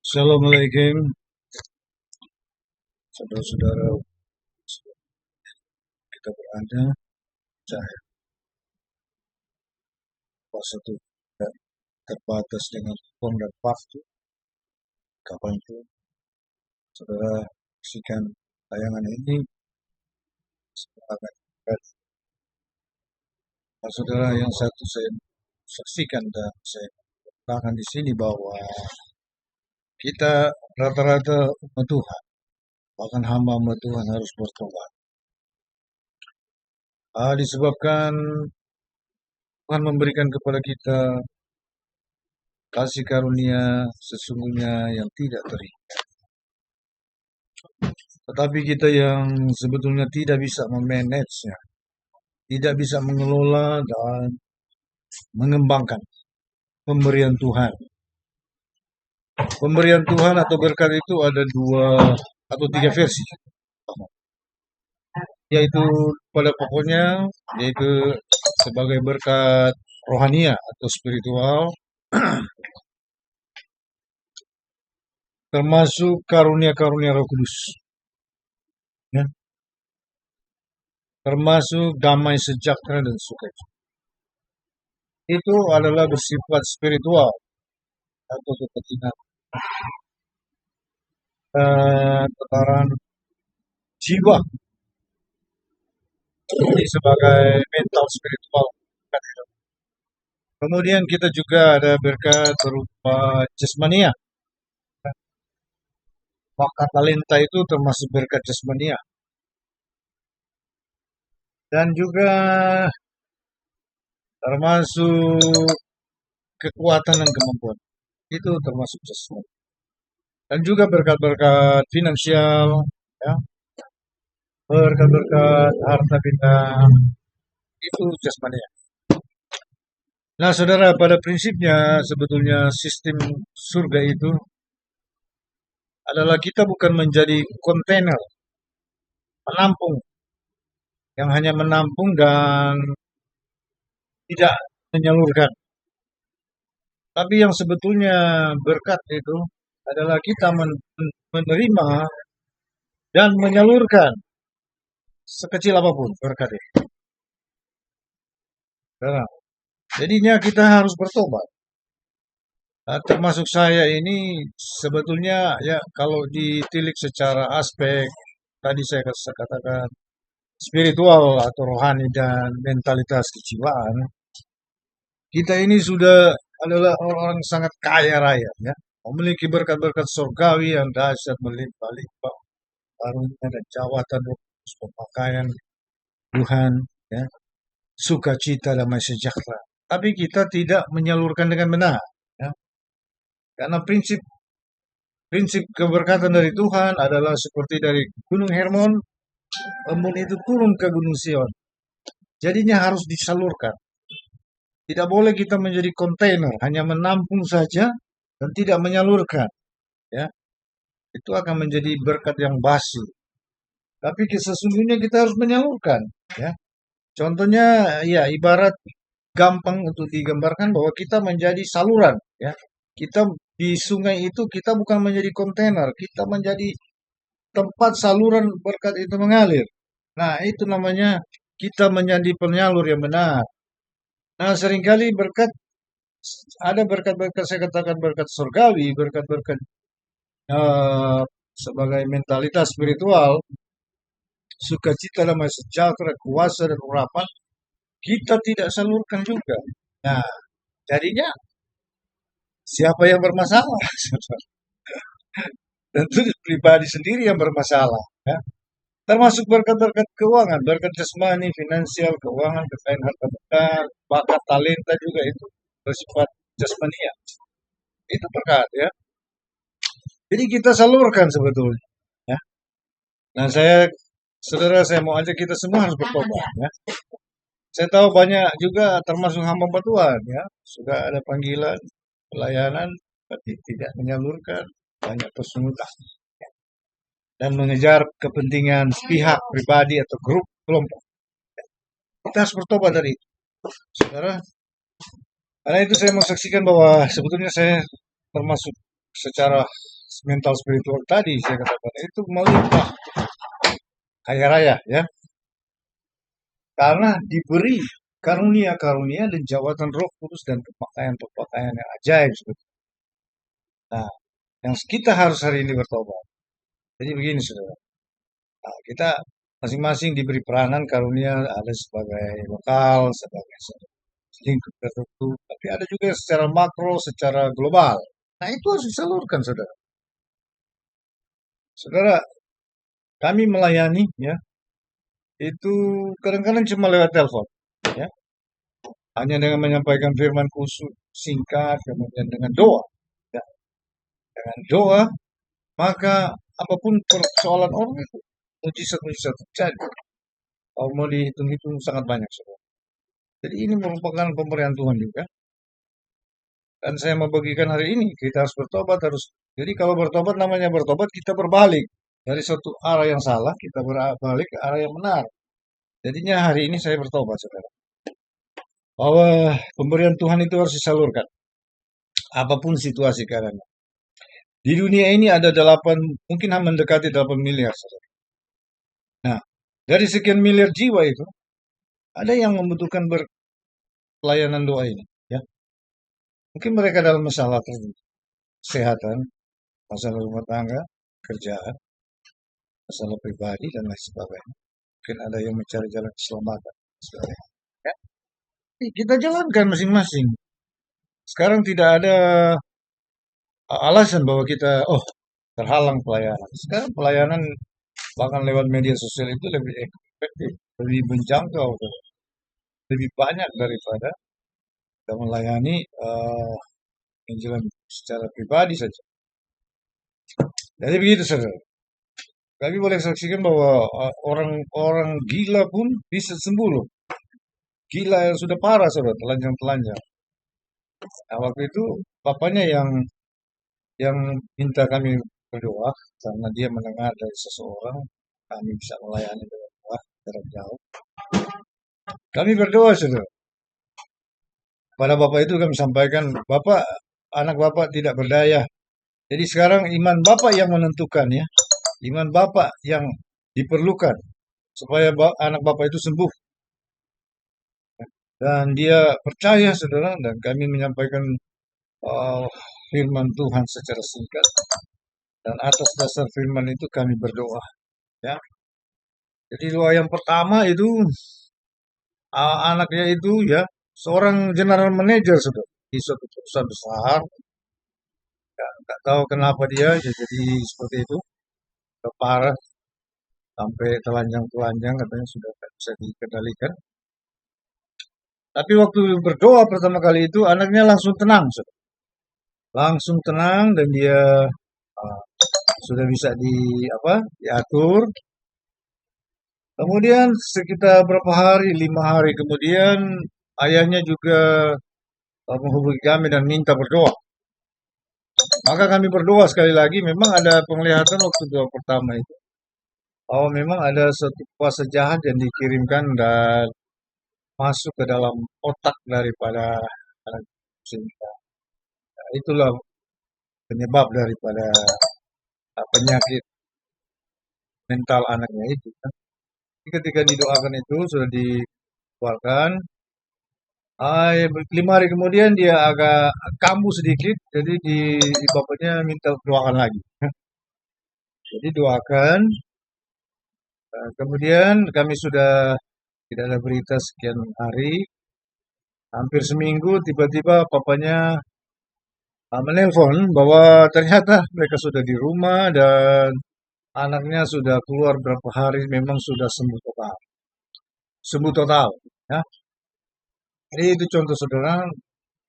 Assalamualaikum, saudara-saudara. Kita berada cahaya puasa itu tidak terbatas dengan ruang dan waktu. Kapanpun saudara saksikan tayangan ini, akan saudara yang satu saya saksikan dan saya katakan di sini bahwa kita rata-rata umat Tuhan, bahkan hamba-hamba Tuhan harus bertobat. Disebabkan Tuhan memberikan kepada kita kasih karunia sesungguhnya yang tidak terhingga. Tetapi kita yang sebetulnya tidak bisa memanage-nya, tidak bisa mengelola dan mengembangkan pemberian Tuhan. Pemberian Tuhan atau berkat itu ada dua atau tiga versi, yaitu pada pokoknya yaitu sebagai berkat rohania atau spiritual, termasuk karunia-karunia Roh Kudus, ya, termasuk damai sejahtera dan sukacita. Itu adalah bersifat spiritual atau kepentingan tataran jiwa, ini sebagai mental spiritual. Kemudian kita juga ada berkat berupa jasmania. Bakat talenta itu termasuk berkat jasmania. Dan juga termasuk kekuatan dan kemampuan. Itu termasuk jasmani. Dan juga berkat-berkat finansial, ya, berkat-berkat harta benda, itu jasmania. Nah, saudara, pada prinsipnya sebetulnya sistem surga itu adalah kita bukan menjadi kontainer, penampung, yang hanya menampung dan tidak menyalurkan. Tapi yang sebetulnya berkat itu adalah kita menerima dan menyalurkan sekecil apapun berkat itu. Nah, jadinya kita harus bertobat. Nah, termasuk saya ini sebetulnya ya kalau ditilik secara aspek tadi saya katakan spiritual atau rohani dan mentalitas kejiwaan, kita ini sudah adalah orang sangat kaya raya, ya, memiliki berkat-berkat surgawi yang dahsyat melimpah-limpah, karunia dan jawatan pemakaian Tuhan, ya, sukacita damai sejahtera. Tapi kita tidak menyalurkan dengan benar, ya, karena prinsip prinsip keberkatan dari Tuhan adalah seperti dari Gunung Hermon, embun itu turun ke Gunung Sion. Jadinya harus disalurkan. Tidak boleh kita menjadi kontainer, hanya menampung saja dan tidak menyalurkan. Ya, itu akan menjadi berkat yang basi. Tapi sesungguhnya kita harus menyalurkan. Ya, contohnya, ya ibarat gampang untuk digambarkan bahwa kita menjadi saluran. Ya, kita di sungai itu kita bukan menjadi kontainer, kita menjadi tempat saluran berkat itu mengalir. Nah, itu namanya kita menjadi penyalur yang benar. Nah, seringkali ada berkat-berkat, saya katakan berkat surgawi, berkat-berkat eh, sebagai mentalitas spiritual, sukacita damai sejahtera, kuasa dan urapan, kita tidak salurkan juga. Nah, jadinya siapa yang bermasalah? Tentu pribadi sendiri yang bermasalah. Ya. Termasuk berkat-berkat keuangan, berkat jasmani, finansial, keuangan, kekayaan harta benda, bakat talenta juga itu bersifat jasmania. Itu berkat, ya. Jadi kita salurkan sebetulnya. Ya. Nah, saudara, saya mau ajak kita semua harus bertobat. Ya. Saya tahu banyak juga termasuk hamba Tuhan, ya, sudah ada panggilan pelayanan, tapi tidak menyalurkan, banyak pesungutan dan mengejar kepentingan pihak pribadi atau grup kelompok. Kita harus bertobat dari itu, saudara. Karena itu saya mau saksikan bahwa sebetulnya saya termasuk secara mental spiritual tadi saya katakan itu melimpah kaya raya ya, karena diberi karunia-karunia dan jawatan Roh Kudus dan pemakaian-pemakaian yang ajaib seperti itu. Nah, yang kita harus hari ini bertobat. Jadi begini saudara, nah, kita masing-masing diberi peranan karunia, ada sebagai lokal, sebagai lingkup tertentu, tapi ada juga secara makro, secara global. Nah, itu harus disalurkan saudara. Saudara, kami melayani ya, itu kadang-kadang cuma lewat telepon ya, hanya dengan menyampaikan firman khusus singkat, kemudian dengan doa ya. Dengan doa maka apapun persoalan orang itu mujizat-mujizat terjadi. Kalau mau dihitung-hitung sangat banyak saudara. Jadi ini merupakan pemberian Tuhan juga. Dan saya mau bagikan hari ini, kita harus bertobat harus. Jadi kalau bertobat namanya bertobat, kita berbalik dari satu arah yang salah, kita berbalik ke arah yang benar. Jadinya hari ini saya bertobat saudara, bahwa pemberian Tuhan itu harus disalurkan apapun situasi keadaannya. Di dunia ini ada 8, mungkin mendekati 8 miliar saudara. Nah, dari sekian miliar jiwa itu, ada yang membutuhkan pelayanan doa ini. Ya. Mungkin mereka dalam masalah tertentu, kesehatan, masalah rumah tangga, kerjaan, masalah pribadi, dan lain sebagainya. Mungkin ada yang mencari jalan keselamatan. Ya. Kita jalankan masing-masing. Sekarang tidak ada alasan bahwa kita, terhalang pelayanan. Sekarang pelayanan bahkan lewat media sosial itu lebih efektif, lebih menjangkau, lebih banyak daripada kita melayani penjualan secara pribadi saja. Jadi begitu saudara. Kami boleh saksikan bahwa orang-orang gila pun bisa sembuh loh. Gila yang sudah parah saudara, telanjang-telanjang. Nah, waktu itu bapaknya yang minta kami berdoa karena dia mendengar dari seseorang kami bisa melayani dengan doa jarak jauh. Kami berdoa saudara. Pada bapak itu kami sampaikan, bapak, anak bapak tidak berdaya. Jadi sekarang iman bapak yang menentukan ya. Iman bapak yang diperlukan supaya anak bapak itu sembuh. Dan dia percaya saudara, dan kami menyampaikan firman Tuhan secara singkat. Dan atas dasar firman itu kami berdoa. Ya. Jadi doa yang pertama itu anaknya itu ya seorang general manager sudah di suatu perusahaan besar. Ya, nggak tahu kenapa dia ya, jadi seperti itu. Parah sampai telanjang-telanjang katanya sudah tidak bisa dikendalikan. Tapi waktu berdoa pertama kali itu anaknya langsung tenang, saudara. Langsung tenang dan dia sudah bisa diatur. Kemudian sekitar berapa hari, 5 hari kemudian ayahnya juga menghubungi kami dan minta berdoa. Maka kami berdoa sekali lagi. Memang ada penglihatan waktu doa pertama itu, bahwa memang ada satu kuasa jahat yang dikirimkan dan masuk ke dalam otak daripada anak sehingga itulah penyebab daripada penyakit mental anaknya itu. Jadi ketika didoakan itu sudah dikeluarkan. 5 hari kemudian dia agak kambuh sedikit, jadi di bapaknya minta doakan lagi. Jadi doakan. Kemudian kami sudah tidak ada berita sekian hari, hampir seminggu, tiba-tiba papanya menelpon bahwa ternyata mereka sudah di rumah dan anaknya sudah keluar berapa hari, memang sudah sembuh total. Sembuh total. Ya. Jadi itu contoh saudara,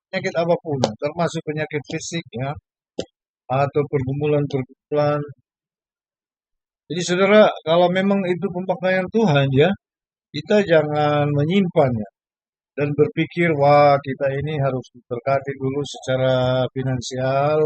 penyakit apapun, termasuk penyakit fisik ya, atau pergumulan-pergumulan. Jadi saudara, kalau memang itu pemakaian Tuhan ya, kita jangan menyimpannya dan berpikir, wah kita ini harus diberkati dulu secara finansial,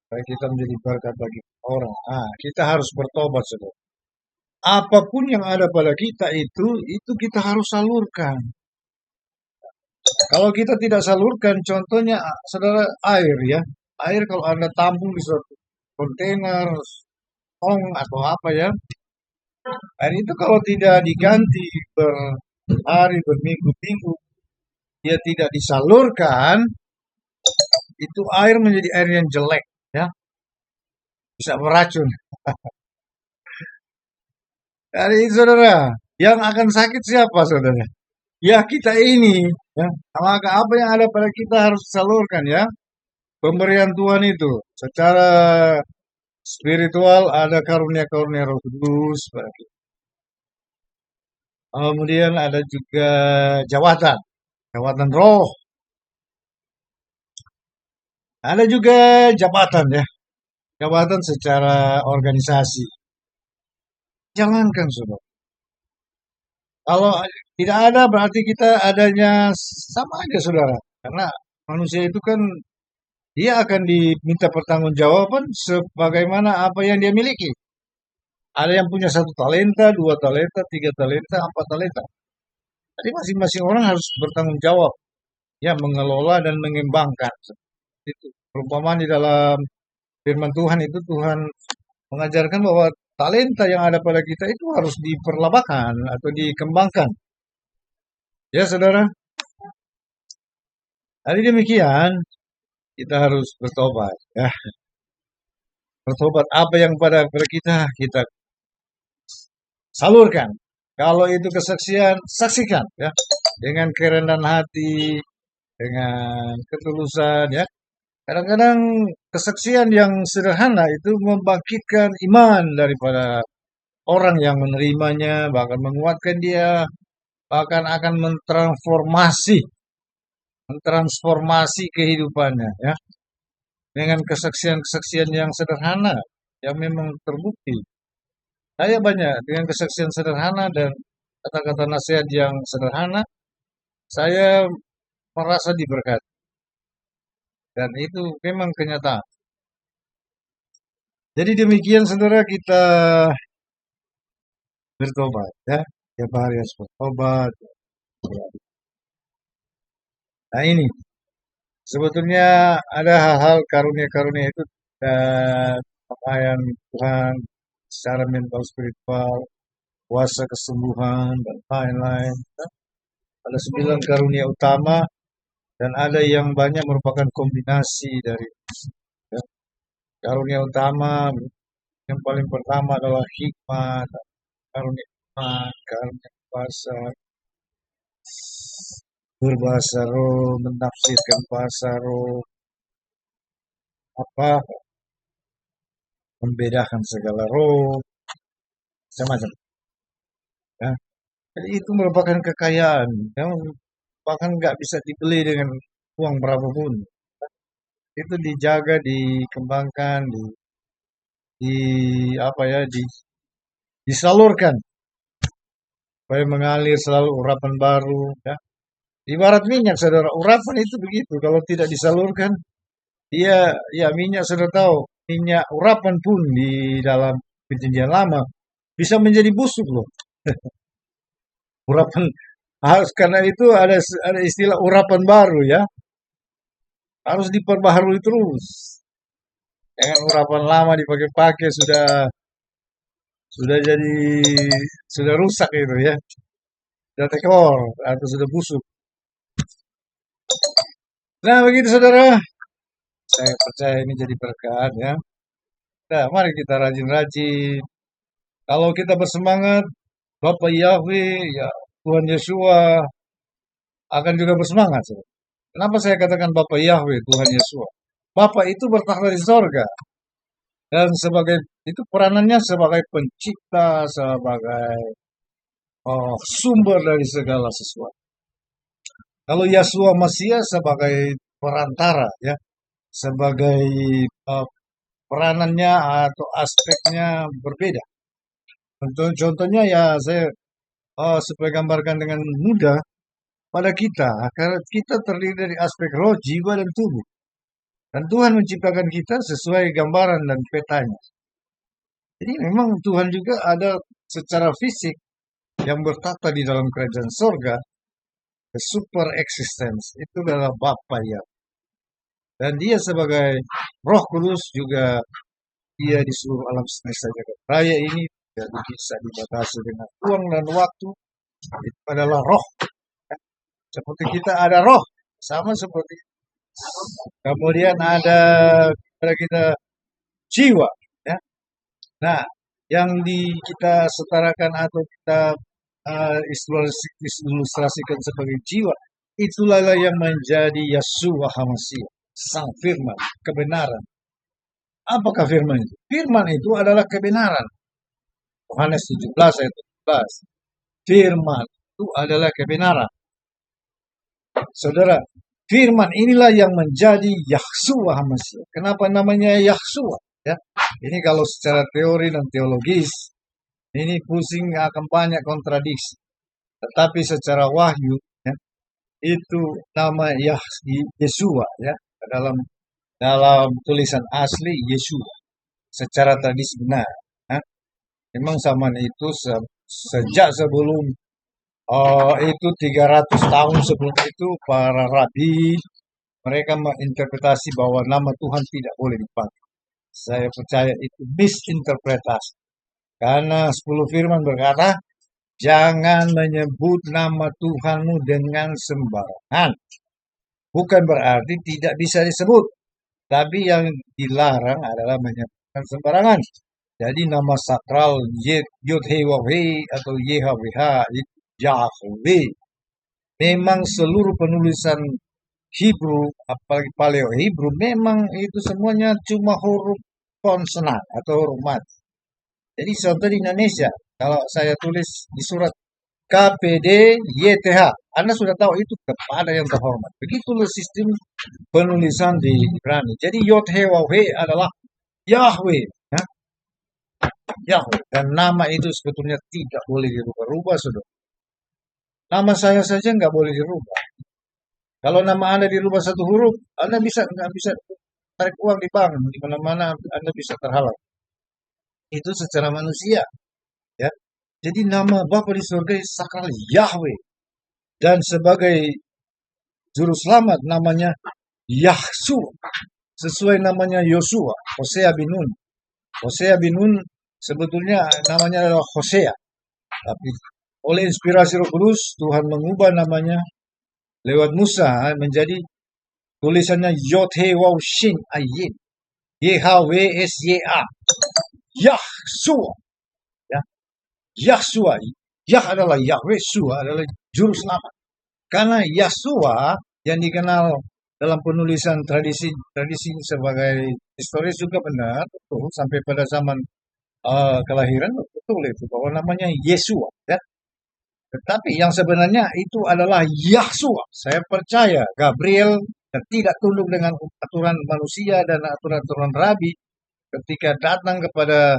supaya kita menjadi berkat bagi orang. Kita harus bertobat saudara. Apapun yang ada pada kita itu kita harus salurkan. Kalau kita tidak salurkan, contohnya saudara air ya, air kalau Anda tampung di suatu kontainer, tong atau apa ya. Air itu kalau tidak diganti berhari, berminggu-minggu, dia tidak disalurkan, itu air menjadi air yang jelek, ya, bisa beracun. Jadi saudara, yang akan sakit siapa saudara? Ya kita ini, ya. Maka apa yang ada pada kita harus disalurkan ya. Pemberian Tuhan itu secara spiritual ada karunia-karunia Roh Kudus pada kita. Kemudian ada juga jawatan, jawatan roh. Ada juga jabatan ya, jabatan secara organisasi. Jangankan saudara. Kalau tidak ada berarti kita adanya sama aja saudara. Karena manusia itu kan dia akan diminta pertanggungjawaban sebagaimana apa yang dia miliki. Ada yang punya satu talenta, dua talenta, tiga talenta, empat talenta. Jadi masing-masing orang harus bertanggung jawab, ya mengelola dan mengembangkan. Itu perumpamaan di dalam firman Tuhan itu Tuhan mengajarkan bahwa talenta yang ada pada kita itu harus diperlabakan atau dikembangkan. Ya saudara, hari demikian kita harus bertobat. Ya, bertobat apa yang pada kita kita salurkan. Kalau itu kesaksian, saksikan ya dengan kerendahan hati, dengan ketulusan ya. Kadang-kadang kesaksian yang sederhana itu membangkitkan iman daripada orang yang menerimanya, bahkan menguatkan dia, bahkan akan mentransformasi kehidupannya ya. Dengan kesaksian-kesaksian yang sederhana yang memang terbukti. Saya banyak dengan kesaksian sederhana dan kata-kata nasihat yang sederhana, saya merasa diberkati. Dan itu memang kenyataan. Jadi demikian saudara kita bertobat ya. Tiap hari harus bertobat. Nah ini sebetulnya ada hal-hal karunia-karunia itu dan pakaian Tuhan secara mental spiritual, kuasa kesembuhan dan lain-lain. Ada 9 karunia utama dan ada yang banyak merupakan kombinasi dari ya, karunia utama. Yang paling pertama adalah hikmat, karunia iman, karunia kuasa, berbahasa roh, menafsirkan bahasa roh, apa membedakan segala roh, macam-macam. Ya. Jadi itu merupakan kekayaan yang bahkan nggak bisa dibeli dengan uang berapapun. Itu dijaga, dikembangkan, di apa ya, disalurkan supaya mengalir selalu urapan baru. Ya. Ibarat minyak, saudara, urapan itu begitu. Kalau tidak disalurkan, dia ya minyak sudah tahu, minyak urapan pun di dalam perjanjian lama bisa menjadi busuk loh. Urapan harus karena itu ada istilah urapan baru ya, harus diperbaharui terus. Jangan urapan lama dipakai-pakai sudah jadi sudah rusak itu ya, sudah tekor atau sudah busuk. Nah begitu saudara, saya percaya ini jadi berkat ya. Nah, mari kita rajin-rajin. Kalau kita bersemangat, Bapak Yahweh, ya Tuhan Yesua akan juga bersemangat. Saudara. Kenapa saya katakan Bapak Yahweh, Tuhan Yesua? Bapak itu bertakhta di sorga. Dan sebagai itu peranannya sebagai pencipta, sebagai sumber dari segala sesuatu. Kalau Yesua Mesias sebagai perantara, ya, sebagai peranannya atau aspeknya berbeda. Contohnya ya saya supaya gambarkan dengan mudah pada kita, karena kita terdiri dari aspek roh, jiwa, dan tubuh. Dan Tuhan menciptakan kita sesuai gambaran dan petanya. Jadi memang Tuhan juga ada secara fisik yang bertata di dalam kerajaan sorga, the super existence, itu adalah Bapa ya. Dan dia sebagai Roh Kudus juga dia di seluruh alam semesta jagat raya ini tidak bisa dibatasi dengan ruang dan waktu. Itu adalah roh. Seperti kita ada roh, sama seperti kemudian ada kita jiwa. Ya. Nah, yang kita setarakan atau kita ilustrasikan sebagai jiwa, itulah yang menjadi Yeshua HaMashiach, Sang Firman, kebenaran. Apakah firman itu? Firman itu adalah kebenaran. Yohanes 17 ayat 17. Firman itu adalah kebenaran. Saudara, firman inilah yang menjadi Yahshua HaMashiach. Kenapa namanya Yahshua? Ya, ini kalau secara teori dan teologis, ini pusing akan banyak kontradiksi. Tetapi secara wahyu, ya, itu nama Yeshua, ya, dalam tulisan asli Yeshua. Secara tradisi benar. Ya. Memang zaman itu sejak sebelum itu 300 tahun sebelum itu para rabi mereka menginterpretasi bahwa nama Tuhan tidak boleh dipakai. Saya percaya itu misinterpretasi. Karena 10 firman berkata, jangan menyebut nama Tuhanmu dengan sembarangan. Bukan berarti tidak bisa disebut. Tapi yang dilarang adalah menyebutkan sembarangan. Jadi nama sakral Yod-Heh-Waw-Heh atau YHWH itu Yahweh. Memang seluruh penulisan Hebrew, apalagi Paleo Hebrew, memang itu semuanya cuma huruf konsonan atau huruf mati. Jadi contoh di Indonesia, kalau saya tulis di surat KPD YTH, Anda sudah tahu itu kepada yang terhormat. Begitulah sistem penulisan di Ibrani. Jadi Yod-Heh-Waw-Heh adalah Yahweh. Ya? Yahweh. Dan nama itu sebetulnya tidak boleh dirubah-rubah, saudara. Nama saya saja nggak boleh dirubah. Kalau nama Anda dirubah satu huruf, Anda nggak bisa tarik uang di bank, di mana-mana Anda bisa terhalang. Itu secara manusia, ya. Jadi nama Bapa di surga sakral Yahweh, dan sebagai juru selamat namanya Yahshua, sesuai namanya Yosua, Hosea bin Nun. Hosea bin Nun sebetulnya namanya adalah Hosea, tapi oleh inspirasi Roh Kudus Tuhan mengubah namanya lewat Musa menjadi tulisannya Yod-Heh-Waw-Shin Ayin, YHWSYA, Yahshua. Ya. Yahshua, Yah adalah Yahweh, Shua adalah juru selamat. Karena Yahshua yang dikenal dalam penulisan tradisi sebagai historis juga benar, betul, sampai pada zaman kelahiran betul itu bahwa namanya Yesua, ya. Tetapi yang sebenarnya itu adalah Yahshua. Saya percaya Gabriel tidak tunduk dengan aturan manusia dan aturan-aturan rabi ketika datang kepada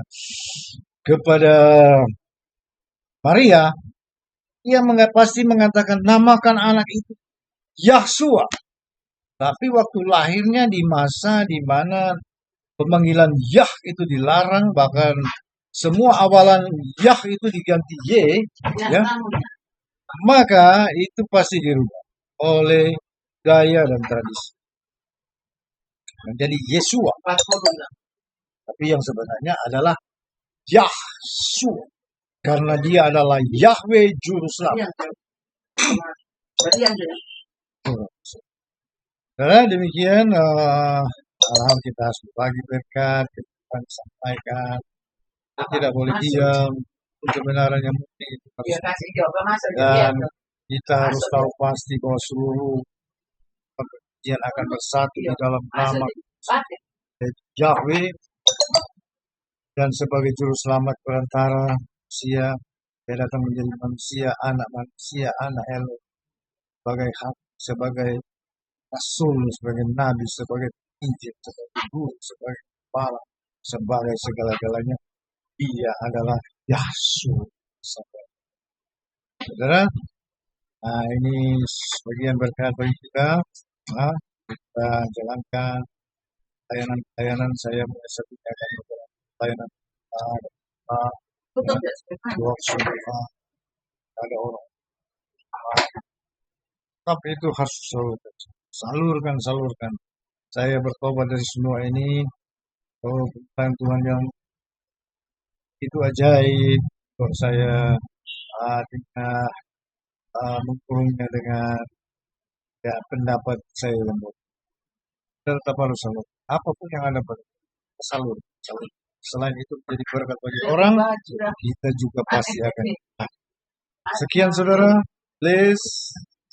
Maria, ia pasti mengatakan namakan anak itu Yahshua. Tapi waktu lahirnya di masa di mana pemanggilan Yah itu dilarang, bahkan semua awalan Yah itu diganti Y, ya, maka itu pasti dirubah oleh gaya dan tradisi. Menjadi Yesua. Tapi yang sebenarnya adalah Yahshua. Karena dia adalah Yahweh Juru Selamat. Karena demikian, hal kita harus berbagi berkat, kita sampaikan. Kita tidak boleh diam. Kebenaran yang penting itu harus. Dan kita harus tahu pasti bahwa seluruh pekerjaan akan bersatu di dalam nama Yahweh, dan sebagai juru selamat perantara manusia, dia datang menjadi manusia, anak Elo, sebagai rasul, sebagai nabi, sebagai injil, sebagai guru, sebagai kepala, sebagai segala-galanya. Dia adalah Yahshua. Saudara, nah ini sebagian berkat bagi kita. Nah, kita jalankan layanan saya menyesuaikan layanan ada orang. Tapi itu harus salurkan. Saya bertobat dari semua ini Oh, Tuhan Tuhan yang itu ajaib. Kok saya dengan mengurungnya dengan ya, pendapat saya yang tetap harus salur. Apapun yang Anda salur, salur. Selain itu menjadi berkat bagi orang, kita juga pasti akan. Nah, sekian saudara, please,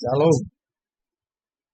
shalom.